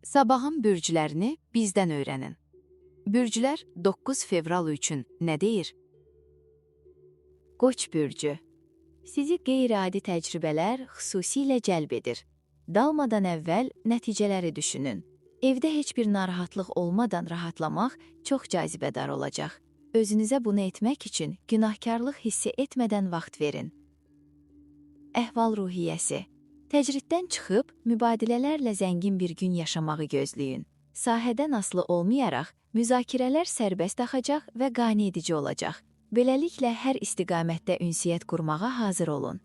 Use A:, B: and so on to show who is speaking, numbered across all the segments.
A: Sabahın bürclərini bizdən öyrənin. Bürclər 9 fevral üçün nə deyir? Qoç bürcü. Sizi qeyri-adi təcrübələr xüsusilə cəlb edir. Dalmadan əvvəl nəticələri düşünün. Evdə heç bir narahatlıq olmadan rahatlamaq çox cazibədar olacaq. Özünüzə bunu etmək üçün günahkarlıq hissi etmədən vaxt verin. Əhval-ruhiyyəsi. Təcriddən çıxıb, mübadilələrlə zəngin bir gün yaşamağı gözləyin. Sahədən asılı olmayaraq, müzakirələr sərbəst axacaq və qane edici olacaq. Beləliklə, hər istiqamətdə ünsiyyət qurmağa hazır olun.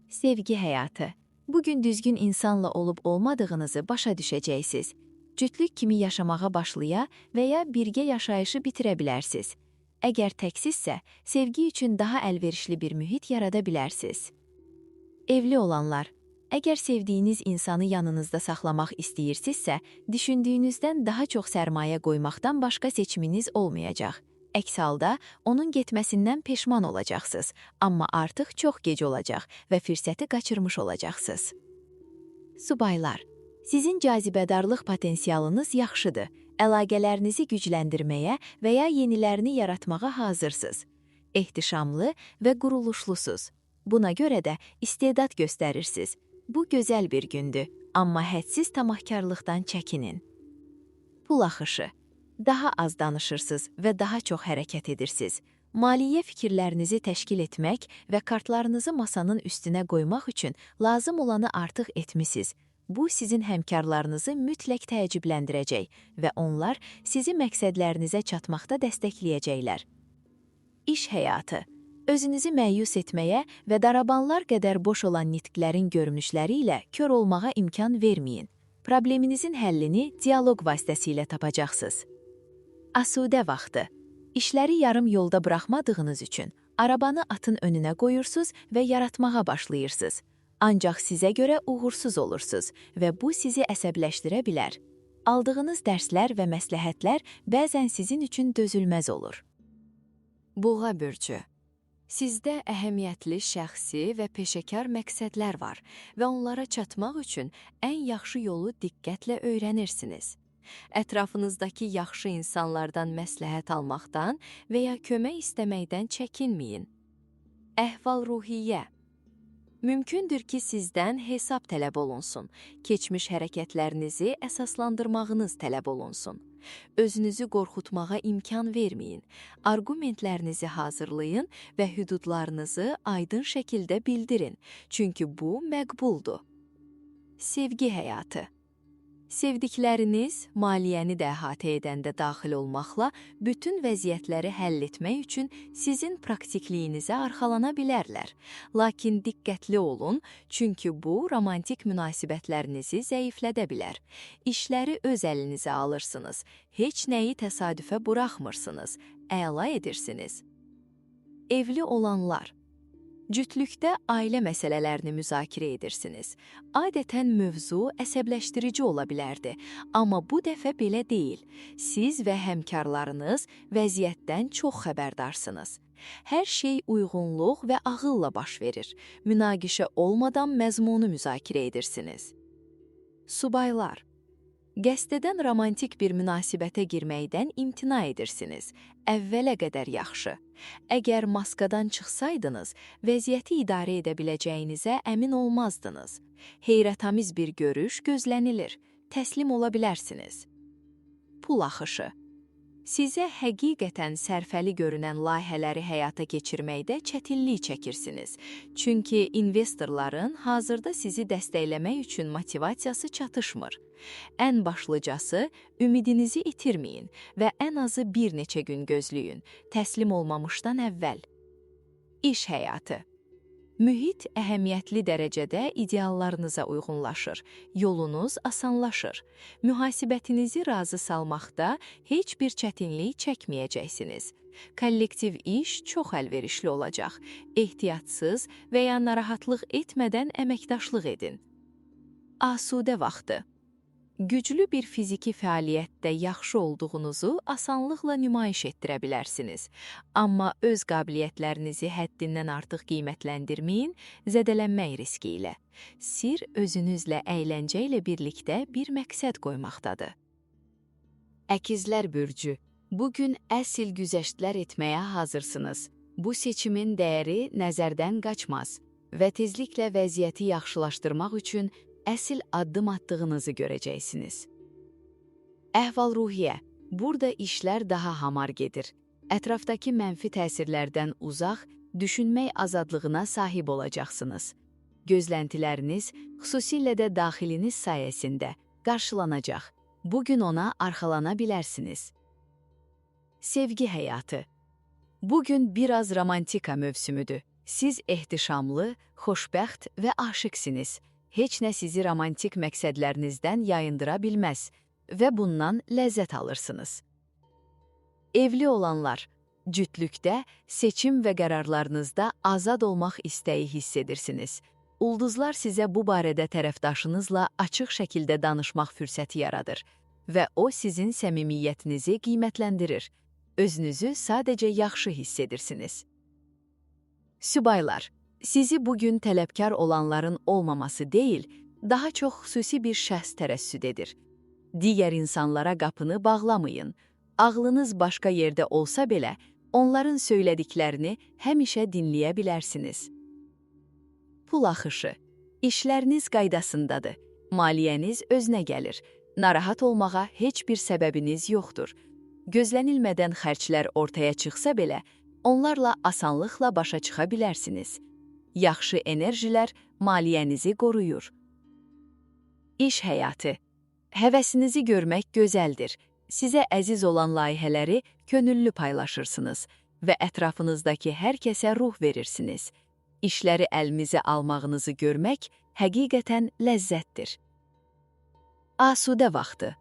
A: Sevgi həyatı. Bugün düzgün insanla olub-olmadığınızı başa düşəcəksiniz. Cütlük kimi yaşamağa başlaya və ya birgə yaşayışı bitirə bilərsiniz. Əgər təksizsə, sevgi üçün daha əlverişli bir mühit yarada bilərsiniz. Evli olanlar. Əgər sevdiyiniz insanı yanınızda saxlamaq istəyirsinizsə, düşündüyünüzdən daha çox sərmayə qoymaqdan başqa seçiminiz olmayacaq. Əks halda, onun getməsindən peşman olacaqsınız, amma artıq çox gec olacaq və fürsəti qaçırmış olacaqsınız. Subaylar, sizin cazibədarlıq potensialınız yaxşıdır, əlaqələrinizi gücləndirməyə və ya yenilərini yaratmağa hazırsınız. Ehtişamlı və quruluşlusuz. Buna görə də istedad göstərirsiniz. Bu gözəl bir gündür, amma hədsiz tamahkarlıqdan çəkinin. Pul axışı. Daha az danışırsınız və daha çox hərəkət edirsiniz. Maliyyə fikirlərinizi təşkil etmək və kartlarınızı masanın üstünə qoymaq üçün lazım olanı artıq etmisiniz. Bu, sizin həmkarlarınızı mütləq təəccübləndirəcək və onlar sizi məqsədlərinizə çatmaqda dəstəkləyəcəklər. İş həyatı. Özünüzü məyus etməyə və darabanlar qədər boş olan nitqlərin görünüşləri ilə kör olmağa imkan verməyin. Probleminizin həllini dialoq vasitəsilə tapacaqsınız. Asudə vaxtı. İşləri yarım yolda buraxmadığınız üçün arabanı atın önünə qoyursunuz və yaratmağa başlayırsınız. Ancaq sizə görə uğursuz olursunuz və bu sizi əsəbləşdirə bilər. Aldığınız dərslər və məsləhətlər bəzən sizin üçün dözülməz olur. Buğa bürcü. Sizdə əhəmiyyətli şəxsi və peşəkar məqsədlər var və onlara çatmaq üçün ən yaxşı yolu diqqətlə öyrənirsiniz. Ətrafınızdakı yaxşı insanlardan məsləhət almaqdan və ya kömək istəməkdən çəkinməyin. Əhval-ruhiyyə. Mümkündür ki, sizdən hesab tələb olunsun, keçmiş hərəkətlərinizi əsaslandırmağınız tələb olunsun. Özünüzü qorxutmağa imkan verməyin, arqumentlərinizi hazırlayın və hüdudlarınızı aydın şəkildə bildirin, çünki bu məqbuldur. Sevgi həyatı. Sevdikləriniz, maliyyəni də əhatə edəndə daxil olmaqla, bütün vəziyyətləri həll etmək üçün sizin praktikliyinizə arxalana bilərlər. Lakin diqqətli olun, çünki bu, romantik münasibətlərinizi zəiflədə bilər. İşləri öz əlinizə alırsınız, heç nəyi təsadüfə buraxmırsınız, əla edirsiniz. Evli olanlar. Cütlükdə ailə məsələlərini müzakirə edirsiniz. Adətən mövzu əsəbləşdirici ola bilərdi, amma bu dəfə belə deyil. Siz və həmkarlarınız vəziyyətdən çox xəbərdarsınız. Hər şey uyğunluq və ağılla baş verir. Münaqişə olmadan məzmunu müzakirə edirsiniz. Subaylar. Qəsdən romantik bir münasibətə girməkdən imtina edirsiniz. Əvvələ qədər yaxşı. Əgər maskadan çıxsaydınız, vəziyyəti idarə edə biləcəyinizə əmin olmazdınız. Heyrətamiz bir görüş gözlənilir. Təslim ola bilərsiniz. Pul axışı. Sizə həqiqətən sərfəli görünən layihələri həyata keçirməkdə çətinlik çəkirsiniz. Çünki investorların hazırda sizi dəstəkləmək üçün motivasiyası çatışmır. Ən başlıcası, ümidinizi itirməyin və ən azı bir neçə gün gözləyin, təslim olmamışdan əvvəl. İş həyatı. Mühit əhəmiyyətli dərəcədə ideallarınıza uyğunlaşır, yolunuz asanlaşır. Mühasibətinizi razı salmaqda heç bir çətinlik çəkməyəcəksiniz. Kollektiv iş çox əlverişli olacaq. Ehtiyatsız və ya narahatlıq etmədən əməkdaşlıq edin. Asudə vaxtı. Güclü bir fiziki fəaliyyətdə yaxşı olduğunuzu asanlıqla nümayiş etdirə bilərsiniz. Amma öz qabiliyyətlərinizi həddindən artıq qiymətləndirməyin, zədələnmək riski ilə. Sir özünüzlə əyləncə ilə birlikdə bir məqsəd qoymaqdadır. Əkizlər bürcü, bugün əsl güzəştlər etməyə hazırsınız. Bu seçimin dəyəri nəzərdən qaçmaz və tezliklə vəziyyəti yaxşılaşdırmaq üçün əsl addım attığınızı görəcəksiniz. Əhval-ruhiyyə, burada işlər daha hamar gedir. Ətrafdakı mənfi təsirlərdən uzaq, düşünmək azadlığına sahib olacaqsınız. Gözləntiləriniz, xüsusilə də daxiliniz sayəsində qarşılanacaq. Bugün ona arxalana bilərsiniz. Sevgi həyatı. Bugün biraz romantika mövsümüdür. Siz ehtişamlı, xoşbəxt və aşiqsiniz. Heç nə sizi romantik məqsədlərinizdən yayındıra bilməz və bundan ləzzət alırsınız. Evli olanlar, cütlükdə, seçim və qərarlarınızda azad olmaq istəyi hiss edirsiniz. Ulduzlar sizə bu barədə tərəfdaşınızla açıq şəkildə danışmaq fürsəti yaradır və o sizin səmimiyyətinizi qiymətləndirir. Özünüzü sadəcə yaxşı hiss edirsiniz. Subaylar, sizi bugün tələbkar olanların olmaması deyil, daha çox xüsusi bir şəxs tərəssüd edir. Digər insanlara qapını bağlamayın. Ağlınız başqa yerdə olsa belə, onların söylədiklərini həmişə dinləyə bilərsiniz. Pul axışı. İşləriniz qaydasındadır. Maliyyəniz özünə gəlir. Narahat olmağa heç bir səbəbiniz yoxdur. Gözlənilmədən xərclər ortaya çıxsa belə, onlarla asanlıqla başa çıxa bilərsiniz. Yaxşı enerjilər maliyyənizi qoruyur. İş həyatı. Həvəsinizi görmək gözəldir. Sizə əziz olan layihələri könüllü paylaşırsınız və ətrafınızdakı hər kəsə ruh verirsiniz. İşləri əlinizə almağınızı görmək həqiqətən ləzzətdir. Asudə vaxtı.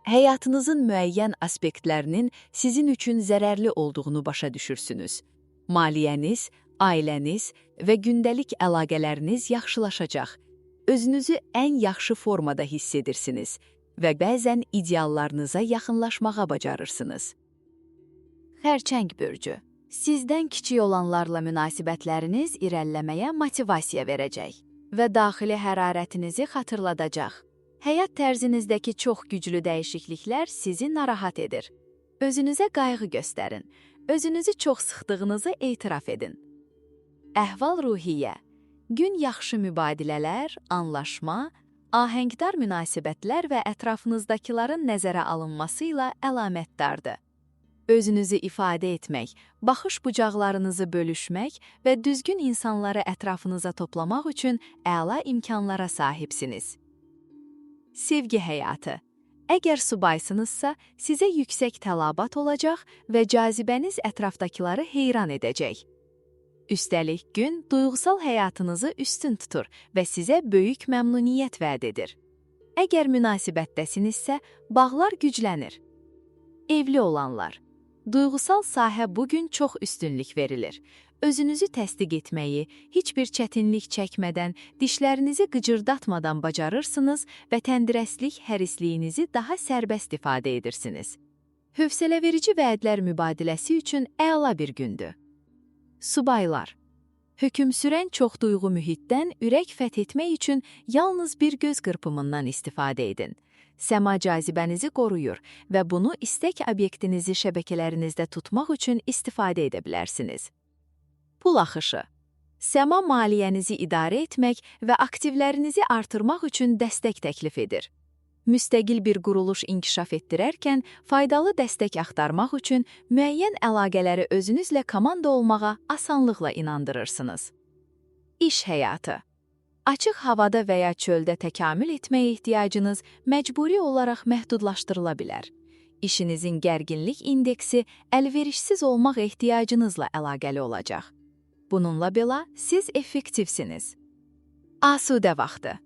A: Həyatınızın müəyyən aspektlərinin sizin üçün zərərli olduğunu başa düşürsünüz. Maliyyəniz, ailəniz və gündəlik əlaqələriniz yaxşılaşacaq. Özünüzü ən yaxşı formada hiss edirsiniz və bəzən ideallarınıza yaxınlaşmağa bacarırsınız. Xərçəng bürcü. Sizdən kiçik olanlarla münasibətləriniz irəliləməyə motivasiya verəcək və daxili hərarətinizi xatırladacaq. Həyat tərzinizdəki çox güclü dəyişikliklər sizi narahat edir. Özünüzə qayğı göstərin. Özünüzü çox sıxdığınızı etiraf edin. Əhval-ruhiyyə. Gün yaxşı mübadilələr, anlaşma, ahəngdar münasibətlər və ətrafınızdakıların nəzərə alınması ilə əlamətdardır. Özünüzü ifadə etmək, baxış bucaqlarınızı bölüşmək və düzgün insanları ətrafınıza toplamaq üçün əla imkanlara sahibsiniz. Sevgi həyatı. Əgər subaysınızsa, sizə yüksək tələbat olacaq və cazibəniz ətrafdakıları heyran edəcək. Üstəlik, gün duyğusal həyatınızı üstün tutur və sizə böyük məmnuniyyət vəd edir. Əgər münasibətdəsinizsə, bağlar güclənir. Evli olanlar. Duyğusal sahə bugün çox üstünlük verilir. Özünüzü təsdiq etməyi, heç bir çətinlik çəkmədən, dişlərinizi qıcırdatmadan bacarırsınız və təndirəstlik hərisliyinizi daha sərbəst ifadə edirsiniz. Hövsələverici vədlər mübadiləsi üçün əla bir gündür. Subaylar. Hökm sürən çoxduyğu mühitdən ürək fəth etmək üçün yalnız bir göz qırpımından istifadə edin. Səma cazibənizi qoruyur və bunu istək obyektinizi şəbəkələrinizdə tutmaq üçün istifadə edə bilərsiniz. Pul axışı. Səma maliyyənizi idarə etmək və aktivlərinizi artırmaq üçün dəstək təklif edir. Müstəqil bir quruluş inkişaf etdirərkən faydalı dəstək axtarmaq üçün müəyyən əlaqələri özünüzlə komanda olmağa asanlıqla inandırırsınız. İş həyatı. Açıq havada və ya çöldə təkamül etməyə ehtiyacınız məcburi olaraq məhdudlaşdırıla bilər. İşinizin gərginlik indeksi əlverişsiz olmaq ehtiyacınızla əlaqəli olacaq. Bununla belə siz effektivsiniz. Asudə vaxtı.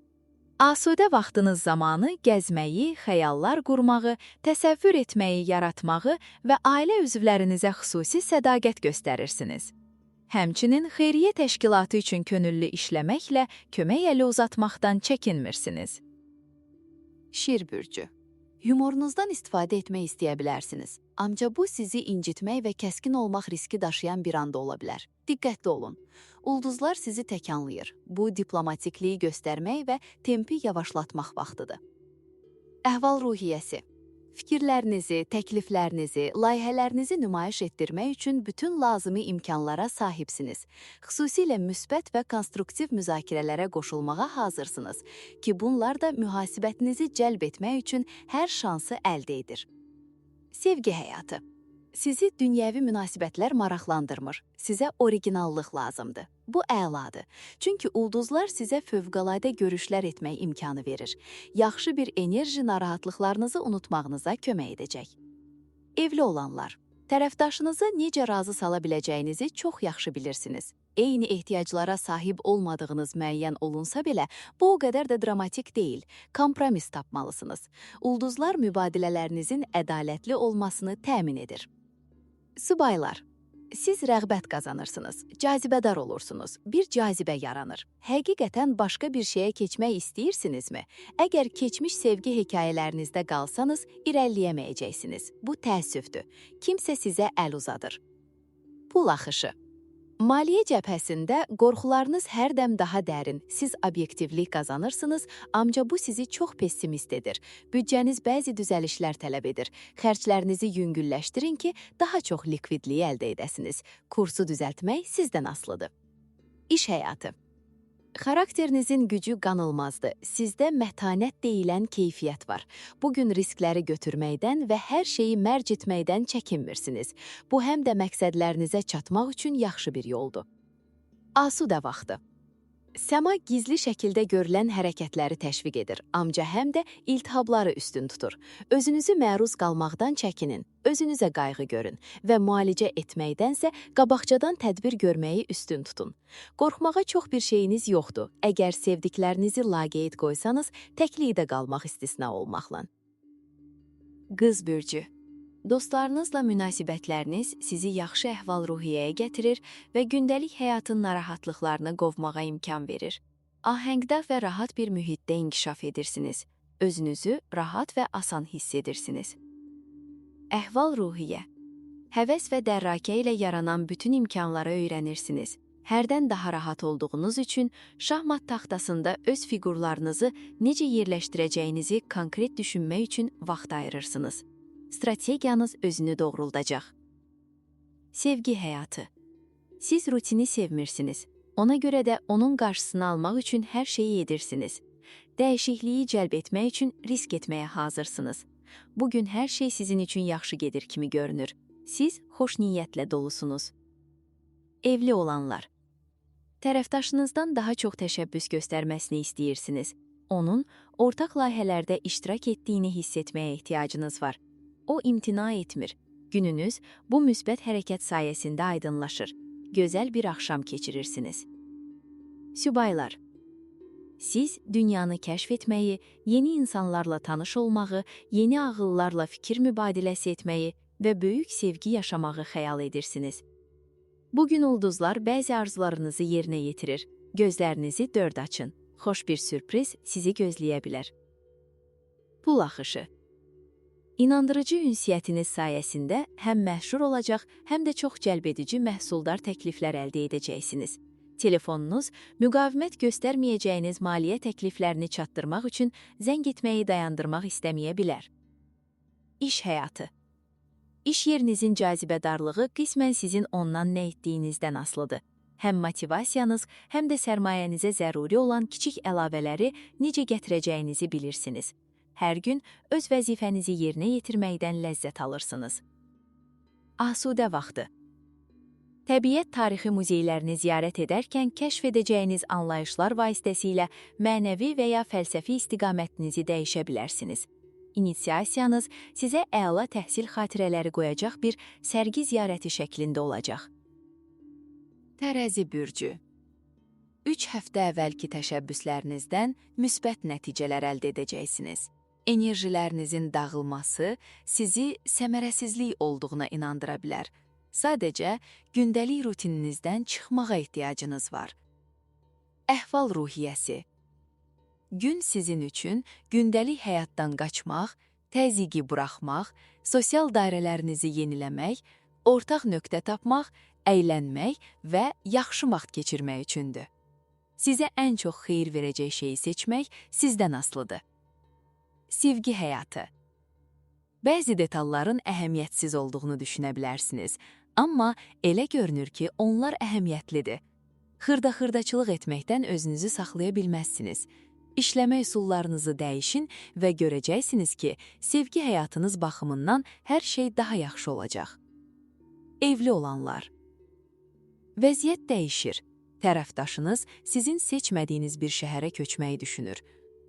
A: Asudə vaxtınız zamanı gəzməyi, xəyallar qurmağı, təsəvvür etməyi, yaratmağı və ailə üzvlərinizə xüsusi sədaqət göstərirsiniz. Həmçinin xeyriyyə təşkilatı üçün könüllü işləməklə kömək əli uzatmaqdan çəkinmirsiniz. Şir bürcü. Yumorunuzdan istifadə etmək istəyə bilərsiniz. Ancaq bu sizi incitmək və kəskin olmaq riski daşıyan bir anda ola bilər. Diqqətli olun. Ulduzlar sizi təkanlayır. Bu diplomatikliyi göstərmək və tempi yavaşlatmaq vaxtıdır. Əhval-ruhiyyəsi. Fikirlərinizi, təkliflərinizi, layihələrinizi nümayiş etdirmək üçün bütün lazımi imkanlara sahibsiniz. Xüsusilə müsbət və konstruktiv müzakirələrə qoşulmağa hazırsınız ki, bunlar da mühasibətinizi cəlb etmək üçün hər şansı əldə edir. Sevgi həyatı. Sizi dünyəvi münasibətlər maraqlandırmır. Sizə originallıq lazımdır. Bu əladır. Çünki ulduzlar sizə fövqəladə görüşlər etmək imkanı verir. Yaxşı bir enerji narahatlıqlarınızı unutmağınıza kömək edəcək. Evli olanlar. Tərəfdaşınızı necə razı sala biləcəyinizi çox yaxşı bilirsiniz. Eyni ehtiyaclara sahib olmadığınız müəyyən olunsa belə, bu o qədər də dramatik deyil. Kompromis tapmalısınız. Ulduzlar mübadilələrinizin ədalətli olmasını təmin edir. Subaylar. Siz rəğbət qazanırsınız, cazibədar olursunuz, bir cazibə yaranır. Həqiqətən başqa bir şeyə keçmək istəyirsinizmi? Əgər keçmiş sevgi hekayələrinizdə qalsanız, irəliyəməyəcəksiniz. Bu təəssüfdür. Kimsə sizə əl uzadır. Pul axışı. Maliyyə cəbhəsində qorxularınız hər dəm daha dərin, siz obyektivlik qazanırsınız, ancaq bu sizi çox pessimist edir. Büdcəniz bəzi düzəlişlər tələb edir. Xərclərinizi yüngülləşdirin ki, daha çox likvidliyi əldə edəsiniz. Kursu düzəltmək sizdən asılıdır. İş həyatı. Xarakterinizin gücü qanılmazdır. Sizdə mətanət deyilən keyfiyyət var. Bugün riskləri götürməkdən və hər şeyi mərc etməkdən çəkinmirsiniz. Bu həm də məqsədlərinizə çatmaq üçün yaxşı bir yoldur. Asudə vaxtı. Səma gizli şəkildə görülən hərəkətləri təşviq edir, ancaq həm də iltihabları üstün tutur. Özünüzü məruz qalmaqdan çəkinin, özünüzə qayğı görün və müalicə etməkdənsə qabaqcadan tədbir görməyi üstün tutun. Qorxmağa çox bir şeyiniz yoxdur. Əgər sevdiklərinizi laqeyd qoysanız, təklikdə qalmaq istisna olmaqla. Qız bürcü. Dostlarınızla münasibətləriniz sizi yaxşı əhval-ruhiyyəyə gətirir və gündəlik həyatın narahatlıqlarını qovmağa imkan verir. Ahəngdar və rahat bir mühitdə inkişaf edirsiniz. Özünüzü rahat və asan hiss edirsiniz. Əhval-ruhiyyə. Həvəs və dərrakə ilə yaranan bütün imkanları öyrənirsiniz. Hərdən daha rahat olduğunuz üçün şahmat taxtasında öz fiqurlarınızı necə yerləşdirəcəyinizi konkret düşünmək üçün vaxt ayırırsınız. Strategiyanız özünü doğruldacaq. Sevgi həyatı. Siz rutini sevmirsiniz. Ona görə də onun qarşısını almaq üçün hər şeyi edirsiniz. Dəyişikliyi cəlb etmək üçün risk etməyə hazırsınız. Bugün hər şey sizin üçün yaxşı gedir kimi görünür. Siz xoş niyyətlə dolusunuz. Evli olanlar. Tərəfdaşınızdan daha çox təşəbbüs göstərməsini istəyirsiniz. Onun ortaq layihələrdə iştirak etdiyini hiss etməyə ehtiyacınız var. O imtina etmir. Gününüz bu müsbət hərəkət sayəsində aydınlaşır. Gözəl bir axşam keçirirsiniz. Subaylar. Siz dünyanı kəşf etməyi, yeni insanlarla tanış olmağı, yeni ağıllarla fikir mübadiləsi etməyi və böyük sevgi yaşamağı xəyal edirsiniz. Bugün ulduzlar bəzi arzularınızı yerinə yetirir. Gözlərinizi dörd açın. Xoş bir sürpriz sizi gözləyə bilər. Pul axışı. İnandırıcı ünsiyyətiniz sayəsində həm məşhur olacaq, həm də çox cəlbedici məhsuldar təkliflər əldə edəcəksiniz. Telefonunuz müqavimət göstərməyəcəyiniz maliyyə təkliflərini çatdırmaq üçün zəng etməyi dayandırmaq istəməyə bilər. İş həyatı. İş yerinizin cazibədarlığı qismən sizin ondan nə etdiyinizdən asılıdır. Həm motivasiyanız, həm də sərmayənizə zəruri olan kiçik əlavələri necə gətirəcəyinizi bilirsiniz. Hər gün öz vəzifənizi yerinə yetirməkdən ləzzət alırsınız. Asudə vaxtı. Təbiət tarixi muzeylərini ziyarət edərkən kəşf edəcəyiniz anlayışlar vasitəsilə mənəvi və ya fəlsəfi istiqamətinizi dəyişə bilərsiniz. İnisiasiyanız sizə əla təhsil xatirələri qoyacaq bir sərgi ziyarəti şəklində olacaq. Tərəzi bürcü. 3 həftə əvvəlki təşəbbüslərinizdən müsbət nəticələr əldə edəcəksiniz. Enerjilərinizin dağılması sizi səmərəsizlik olduğuna inandıra bilər. Sadəcə gündəlik rutininizdən çıxmağa ehtiyacınız var. Əhval-ruhiyyəsi. Gün sizin üçün gündəlik həyatdan qaçmaq, təzyiqi buraxmaq, sosial dairələrinizi yeniləmək, ortaq nöqtə tapmaq, əylənmək və yaxşı vaxt keçirmək üçündür. Sizə ən çox xeyir verəcək şeyi seçmək sizdən asılıdır. Sevgi həyatı. Bəzi detalların əhəmiyyətsiz olduğunu düşünə bilərsiniz, amma elə görünür ki, onlar əhəmiyyətlidir. Xırda-xırdaçılıq etməkdən özünüzü saxlaya bilməzsiniz. İşləmə üsullarınızı dəyişin və görəcəksiniz ki, sevgi həyatınız baxımından hər şey daha yaxşı olacaq. Evli olanlar. Vəziyyət dəyişir. Tərəfdaşınız sizin seçmədiyiniz bir şəhərə köçməyi düşünür.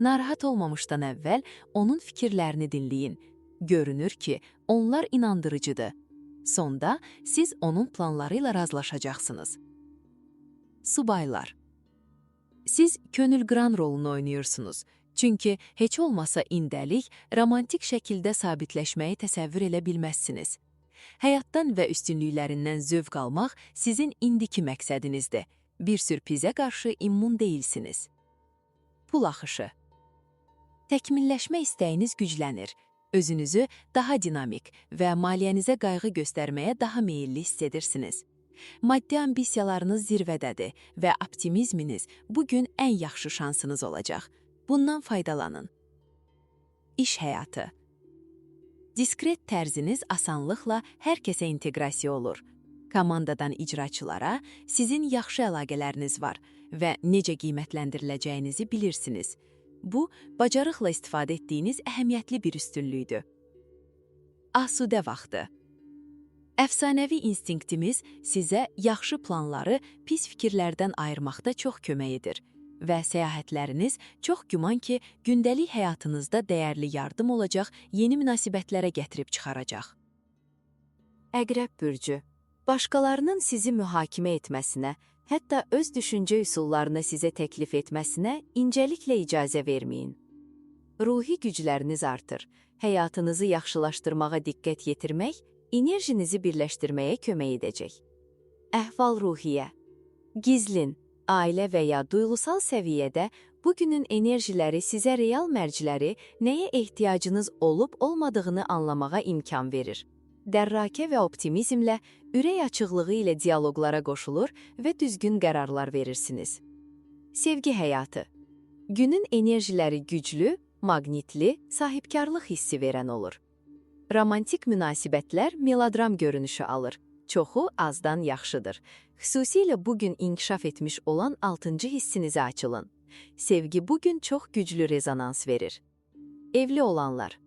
A: Narahat olmamışdan əvvəl onun fikirlərini dinləyin. Görünür ki, onlar inandırıcıdır. Sonda siz onun planları ilə razılaşacaqsınız. Subaylar. Siz könül qıran rolunu oynayırsınız. Çünki heç olmasa indəlik, romantik şəkildə sabitləşməyi təsəvvür elə bilməzsiniz. Həyatdan və üstünlüklərindən zövq almaq sizin indiki məqsədinizdir. Bir sürprizə qarşı immun deyilsiniz. Pul axışı. Təkmilləşmə istəyiniz güclənir. Özünüzü daha dinamik və maliyyənizə qayğı göstərməyə daha meyilli hiss edirsiniz. Maddi ambisiyalarınız zirvədədir və optimizminiz bugün ən yaxşı şansınız olacaq. Bundan faydalanın. İş həyatı. Diskret tərziniz asanlıqla hər kəsə inteqrasiya olur. Komandadan icraçılara sizin yaxşı əlaqələriniz var və necə qiymətləndiriləcəyinizi bilirsiniz. Bu, bacarıqla istifadə etdiyiniz əhəmiyyətli bir üstünlükdür. Asudə vaxtı. Əfsanəvi instinktimiz sizə yaxşı planları pis fikirlərdən ayırmaqda çox kömək edir və səyahətləriniz çox güman ki, gündəlik həyatınızda dəyərli yardım olacaq, yeni münasibətlərə gətirib çıxaracaq. Əqrəb bürcü. Başqalarının sizi mühakimə etməsinə, hətta öz düşüncə üsullarını sizə təklif etməsinə incəliklə icazə verməyin. Ruhi gücləriniz artır. Həyatınızı yaxşılaşdırmağa diqqət yetirmək, enerjinizi birləşdirməyə kömək edəcək. Əhval-ruhiyyə. Gizlin, ailə və ya duyğusal səviyyədə bugünün enerjiləri sizə real mərciləri, nəyə ehtiyacınız olub-olmadığını anlamağa imkan verir. Dərrakə və optimizmlə, ürək açıqlığı ilə dialoqlara qoşulur və düzgün qərarlar verirsiniz. Sevgi həyatı. Günün enerjiləri güclü, maqnitli, sahibkarlıq hissi verən olur. Romantik münasibətlər melodram görünüşü alır. Çoxu azdan yaxşıdır. Xüsusilə bugün inkişaf etmiş olan 6-cı hissinizi açılın. Sevgi bugün çox güclü rezonans verir. Evli olanlar.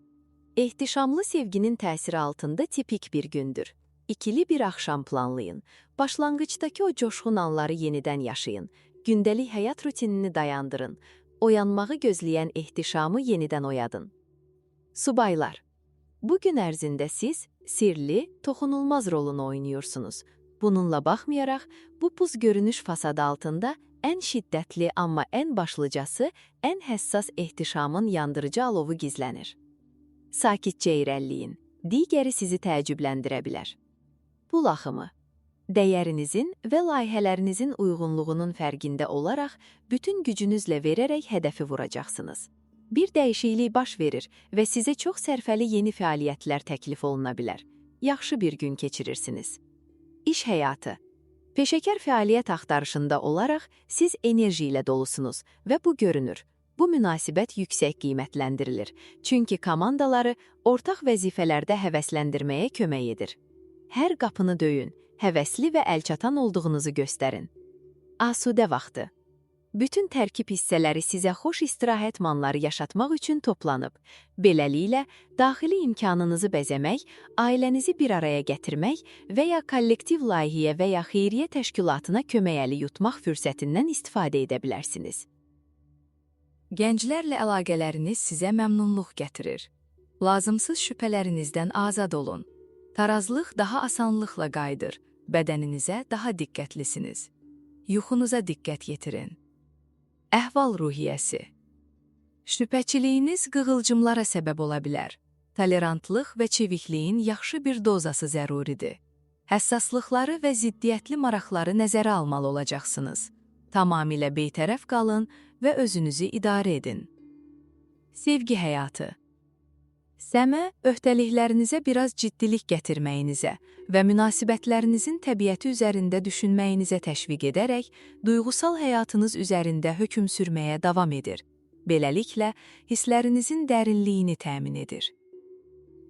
A: Ehtişamlı sevginin təsiri altında tipik bir gündür. İkili bir axşam planlayın. Başlanğıcdakı o coşğun anları yenidən yaşayın. Gündəlik həyat rutinini dayandırın. Oyanmağı gözləyən ehtişamı yenidən oyadın. Subaylar. Bugün ərzində siz sirli, toxunulmaz rolunu oynuyorsunuz. Bununla baxmayaraq, bu buz görünüş fasadı altında ən şiddətli, amma ən başlıcası, ən həssas ehtişamın yandırıcı alovu gizlənir. Sakitcə irəliləyin. Digəri sizi təəccübləndirə bilər. Pul axımı. Dəyərinizin və layihələrinizin uyğunluğunun fərqində olaraq, bütün gücünüzlə verərək hədəfi vuracaqsınız. Bir dəyişiklik baş verir və sizə çox sərfəli yeni fəaliyyətlər təklif oluna bilər. Yaxşı bir gün keçirirsiniz. İş həyatı. Peşəkar fəaliyyət axtarışında olaraq siz enerji ilə dolusunuz və bu görünür. Bu münasibət yüksək qiymətləndirilir. Çünki komandaları ortaq vəzifələrdə həvəsləndirməyə kömək edir. Hər qapını döyün, həvəsli və əlçatan olduğunuzu göstərin. Asudə vaxtı. Bütün tərkib hissələri sizə xoş istirahət manları yaşatmaq üçün toplanıb. Beləliklə, daxili imkanınızı bəzəmək, ailənizi bir araya gətirmək və ya kollektiv layihəyə və ya xeyriyyə təşkilatına kömək əli yutmaq fürsətindən istifadə edə bilərsiniz. Gənclərlə əlaqələriniz sizə məmnunluq gətirir. Lazımsız şübhələrinizdən azad olun. Tarazlıq daha asanlıqla qayıdır. Bədəninizə daha diqqətlisiniz. Yuxunuza diqqət yetirin. Əhval-ruhiyyəsi. Şübhəçiliyiniz qığılcımlara səbəb ola bilər. Tolerantlıq və çevikliyin yaxşı bir dozası zəruridir. Həssaslıqları və ziddiyyətli maraqları nəzərə almalı olacaqsınız. Tamamilə beytərəf qalın
B: və özünüzü idarə edin. Sevgi həyatı. Səmə, öhdəliklərinizə biraz ciddilik gətirməyinizə və münasibətlərinizin təbiəti üzərində düşünməyinizə təşviq edərək, duyğusal həyatınız üzərində hökm sürməyə davam edir. Beləliklə, hisslərinizin dərinliyini təmin edir.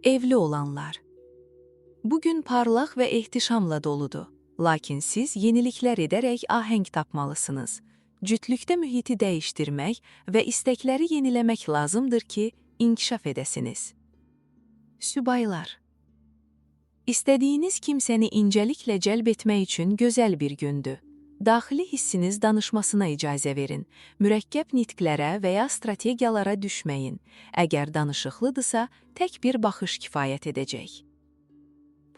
B: Evli olanlar. Bugün parlaq və ehtişamla doludur. Lakin siz yeniliklər edərək ahəng tapmalısınız. Cütlükdə mühiti dəyişdirmək və istəkləri yeniləmək lazımdır ki, inkişaf edəsiniz. Sübaylar. İstədiyiniz kimsəni incəliklə cəlb etmək üçün gözəl bir gündür. Daxili hissiniz danışmasına icazə verin. Mürəkkəb nitqlərə və ya strategiyalara düşməyin. Əgər danışıqlıdırsa, tək bir baxış kifayət edəcək.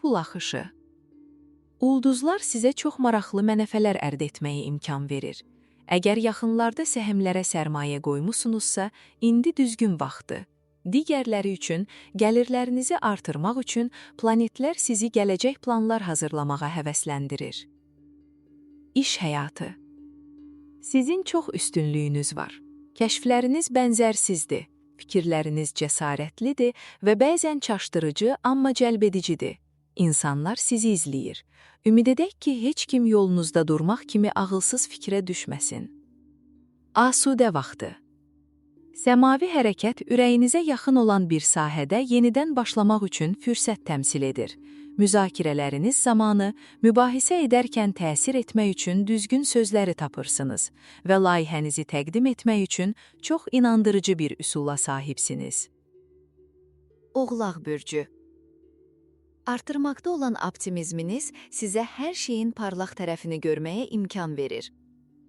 B: Pul axışı. Ulduzlar sizə çox maraqlı mənəfələr əldə etməyə imkan verir. Əgər yaxınlarda səhmlərə sərmayə qoymusunuzsa, indi düzgün vaxtdır. Digərləri üçün, gəlirlərinizi artırmaq üçün planetlər sizi gələcək planlar hazırlamağa həvəsləndirir. İş həyatı. Sizin çox üstünlüyünüz var. Kəşfləriniz bənzərsizdir, fikirləriniz cəsarətlidir və bəzən çaşdırıcı, amma cəlbedicidir. İnsanlar sizi izləyir. Ümid edək ki, heç kim yolunuzda durmaq kimi ağılsız fikrə düşməsin. Asudə vaxtı. Səmavi hərəkət ürəyinizə yaxın olan bir sahədə yenidən başlamaq üçün fürsət təmsil edir. Müzakirələriniz zamanı mübahisə edərkən təsir etmək üçün düzgün sözləri tapırsınız və layihənizi təqdim etmək üçün çox inandırıcı bir üsula sahibsiniz.
A: Oğlaq bürcü. Artırmaqda olan optimizminiz sizə hər şeyin parlaq tərəfini görməyə imkan verir.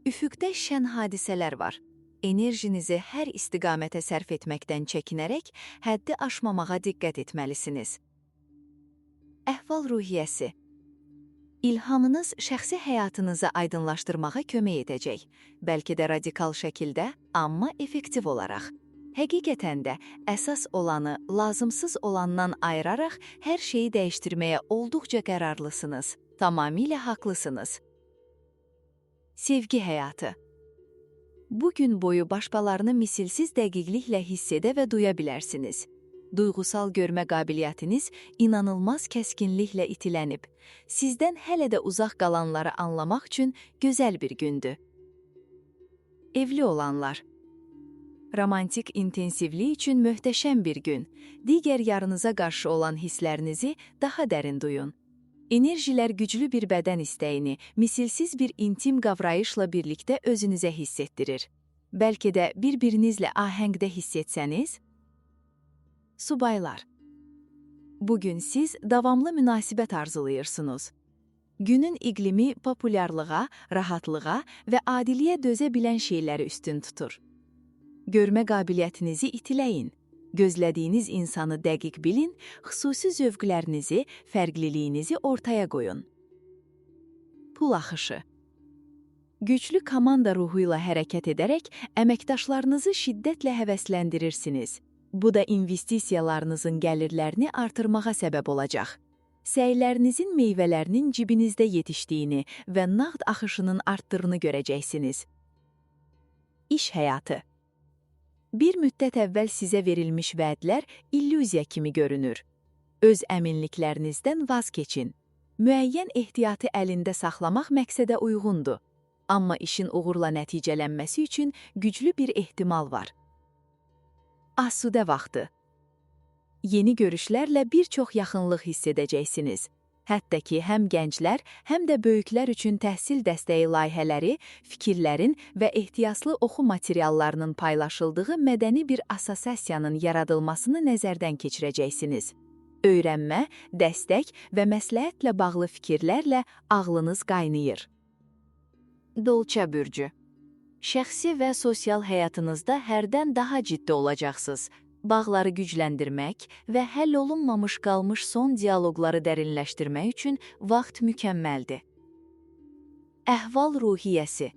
A: Üfüqdə şən hadisələr var. Enerjinizi hər istiqamətə sərf etməkdən çəkinərək həddi aşmamağa diqqət etməlisiniz. Əhval-ruhiyyəsi. İlhamınız şəxsi həyatınızı aydınlaşdırmağa kömək edəcək. Bəlkə də radikal şəkildə, amma effektiv olaraq. Həqiqətən də əsas olanı lazımsız olandan ayıraraq hər şeyi dəyişdirməyə olduqca qərarlısınız. Tamamilə haqlısınız. Sevgi həyatı. Bugün boyu başqalarını misilsiz dəqiqliklə hiss edə və duya bilərsiniz. Duyğusal görmə qabiliyyətiniz inanılmaz kəskinliklə itilənib. Sizdən hələ də uzaq qalanları anlamaq üçün gözəl bir gündür. Evli olanlar. Romantik intensivlik üçün möhtəşəm bir gün. Digər yarınıza qarşı olan hisslərinizi daha dərin duyun. Enerjilər güclü bir bədən istəyini, misilsiz bir intim qavrayışla birlikdə özünüzə hiss etdirir. Bəlkə də bir-birinizlə ahəngdə hiss etsəniz? Subaylar. Bugün siz davamlı münasibət arzulayırsınız. Günün iqlimi populyarlığa, rahatlığa və adiliyə dözə bilən şeyləri üstün tutur. Görmə qabiliyyətinizi itiləyin. Gözlədiyiniz insanı dəqiq bilin, xüsusi zövqlərinizi, fərqliliyinizi ortaya qoyun. Pul axışı. Güclü komanda ruhu ilə hərəkət edərək əməkdaşlarınızı şiddətlə həvəsləndirirsiniz. Bu da investisiyalarınızın gəlirlərini artırmağa səbəb olacaq. Səylərinizin meyvələrinin cibinizdə yetişdiyini və nağd axışının artdığını görəcəksiniz. İş həyatı. Bir müddət əvvəl sizə verilmiş vədlər illüziya kimi görünür. Öz əminliklərinizdən vaz keçin. Müəyyən ehtiyatı əlində saxlamaq məqsədə uyğundur. Amma işin uğurla nəticələnməsi üçün güclü bir ehtimal var. Asudə vaxtı. Yeni görüşlərlə bir çox yaxınlıq hiss edəcəksiniz. Hətta ki, həm gənclər, həm də böyüklər üçün təhsil dəstəyi layihələri, fikirlərin və ehtiyaslı oxu materiallarının paylaşıldığı mədəni bir assosiasiyanın yaradılmasını nəzərdən keçirəcəksiniz. Öyrənmə, dəstək və məsləhətlə bağlı fikirlərlə ağlınız qaynayır. Dolça bürcü. Şəxsi və sosial həyatınızda hərdən daha ciddi olacaqsınız. Bağları gücləndirmək və həll olunmamış qalmış son dialoqları dərinləşdirmək üçün vaxt mükəmməldir. Əhval-ruhiyyəsi.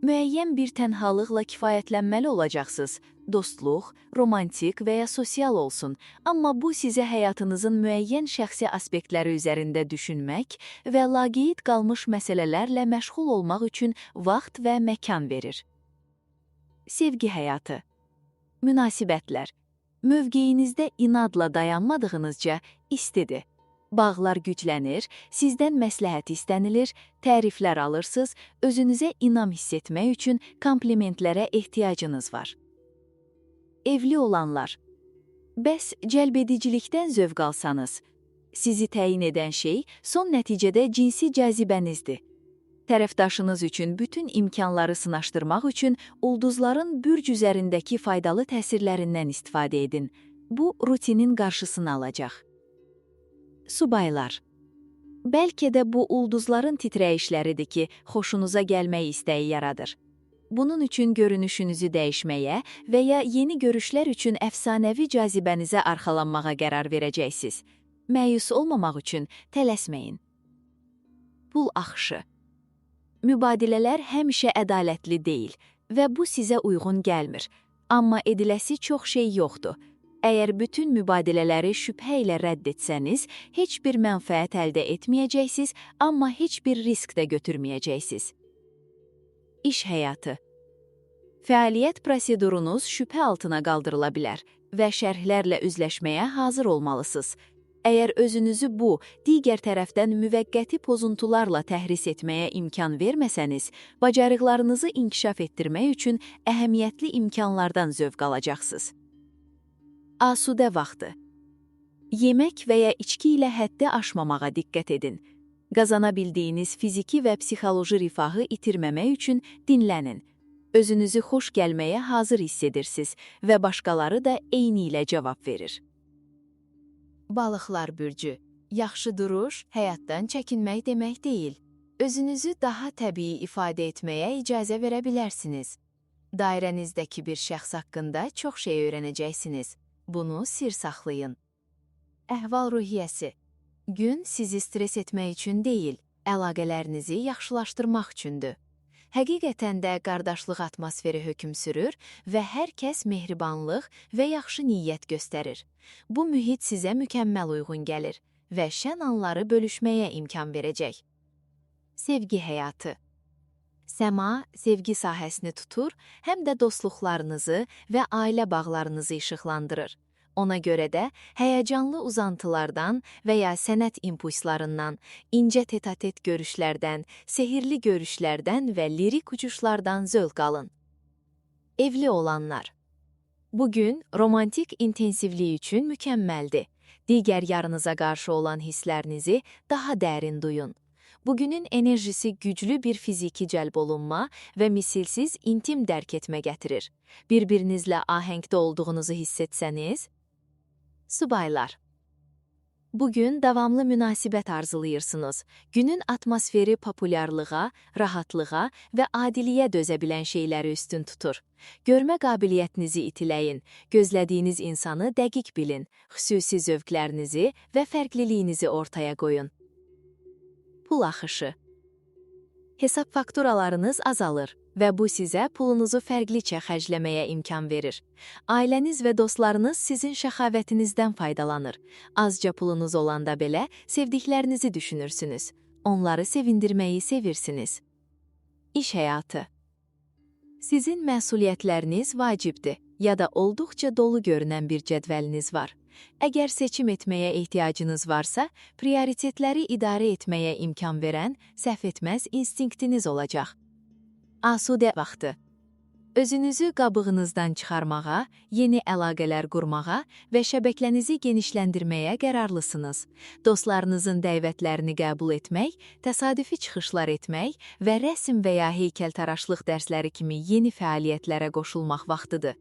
A: Müəyyən bir tənhalıqla kifayətlənməli olacaqsınız. Dostluq, romantik və ya sosial olsun, amma bu sizə həyatınızın müəyyən şəxsi aspektləri üzərində düşünmək və laqeyd qalmış məsələlərlə məşğul olmaq üçün vaxt və məkan verir. Sevgi həyatı. Münasibətlər. Mövqeyinizdə inadla dayanmadığınızca istidir. Bağlar güclənir, sizdən məsləhət istənilir, təriflər alırsınız, özünüzə inam hiss etmək üçün komplimentlərə ehtiyacınız var. Evli olanlar. Bəs cəlbedicilikdən zövq alsanız, sizi təyin edən şey son nəticədə cinsi cazibənizdir. Tərəfdaşınız üçün bütün imkanları sınaşdırmaq üçün ulduzların bürc üzərindəki faydalı təsirlərindən istifadə edin. Bu, rutinin qarşısını alacaq. Subaylar. Bəlkə də bu ulduzların titrəyişləridir ki, xoşunuza gəlmək istəyi yaradır. Bunun üçün görünüşünüzü dəyişməyə və ya yeni görüşlər üçün əfsanəvi cazibənizə arxalanmağa qərar verəcəksiniz. Məyus olmamaq üçün tələsməyin. Pul axışı. Mübadilələr həmişə ədalətli deyil və bu sizə uyğun gəlmir. Amma ediləsi çox şey yoxdur. Əgər bütün mübadilələri şübhə ilə rədd etsəniz, heç bir mənfəət əldə etməyəcəksiniz, amma heç bir risk də götürməyəcəksiniz. İş həyatı. Fəaliyyət prosedurunuz şübhə altına qaldırıla bilər və şərhlərlə üzləşməyə hazır olmalısınız. Əgər özünüzü bu, digər tərəfdən müvəqqəti pozuntularla təhris etməyə imkan verməsəniz, bacarıqlarınızı inkişaf etdirmək üçün əhəmiyyətli imkanlardan zövq alacaqsınız. Asudə vaxtı. Yemək və ya içki ilə həddi aşmamağa diqqət edin. Qazana bildiyiniz fiziki və psixoloji rifahı itirməmək üçün dinlənin. Özünüzü xoş gəlməyə hazır hiss edirsiniz və başqaları da eyni ilə cavab verir. Balıqlar bürcü. Yaxşı duruş, həyatdan çəkinmək demək deyil. Özünüzü daha təbii ifadə etməyə icazə verə bilərsiniz. Dairənizdəki bir şəxs haqqında çox şey öyrənəcəksiniz. Bunu sir saxlayın. Əhval-ruhiyyəsi. Gün sizi stres etmək üçün deyil, əlaqələrinizi yaxşılaşdırmaq üçündür. Həqiqətən də qardaşlıq atmosferi hökm sürür və hər kəs mehribanlıq və yaxşı niyyət göstərir. Bu mühit sizə mükəmməl uyğun gəlir və şən anları bölüşməyə imkan verəcək. Sevgi həyatı. Səma, sevgi sahəsini tutur, həm də dostluqlarınızı və ailə bağlarınızı işıqlandırır. Ona görə də həyəcanlı uzantılardan və ya sənət impulslarından, incə tetatet görüşlərdən, sehirli görüşlərdən və lirik uçuşlardan zövq alın. Evli olanlar. Bugün romantik intensivliyi üçün mükəmməldir. Digər yarınıza qarşı olan hisslərinizi daha dərin duyun. Bugünün enerjisi güclü bir fiziki cəlb olunma və misilsiz intim dərk etmə gətirir. Bir-birinizlə ahəngdə olduğunuzu hiss etsəniz, Subaylar. Bugün davamlı münasibət arzulayırsınız. Günün atmosferi populyarlığa, rahatlığa və adiliyə dözə bilən şeyləri üstün tutur. Görmə qabiliyyətinizi itiləyin, gözlədiyiniz insanı dəqiq bilin, xüsusi zövqlərinizi və fərqliliyinizi ortaya qoyun. Pul axışı. Hesab fakturalarınız azalır və bu sizə pulunuzu fərqlicə xərcləməyə imkan verir. Ailəniz və dostlarınız sizin şəxavətinizdən faydalanır. Azca pulunuz olanda belə sevdiklərinizi düşünürsünüz. Onları sevindirməyi sevirsiniz. İş həyatı. Sizin məsuliyyətləriniz vacibdir ya da olduqca dolu görünən bir cədvəliniz var. Əgər seçim etməyə ehtiyacınız varsa, prioritetləri idarə etməyə imkan verən, səhv etməz instinktiniz olacaq. Asudə vaxtı. Özünüzü qabığınızdan çıxarmağa, yeni əlaqələr qurmağa və şəbəkənizi genişləndirməyə qərarlısınız. Dostlarınızın dəvətlərini qəbul etmək, təsadüfi çıxışlar etmək və rəsm və ya heykəltaraşlıq dərsləri kimi yeni fəaliyyətlərə qoşulmaq vaxtıdır.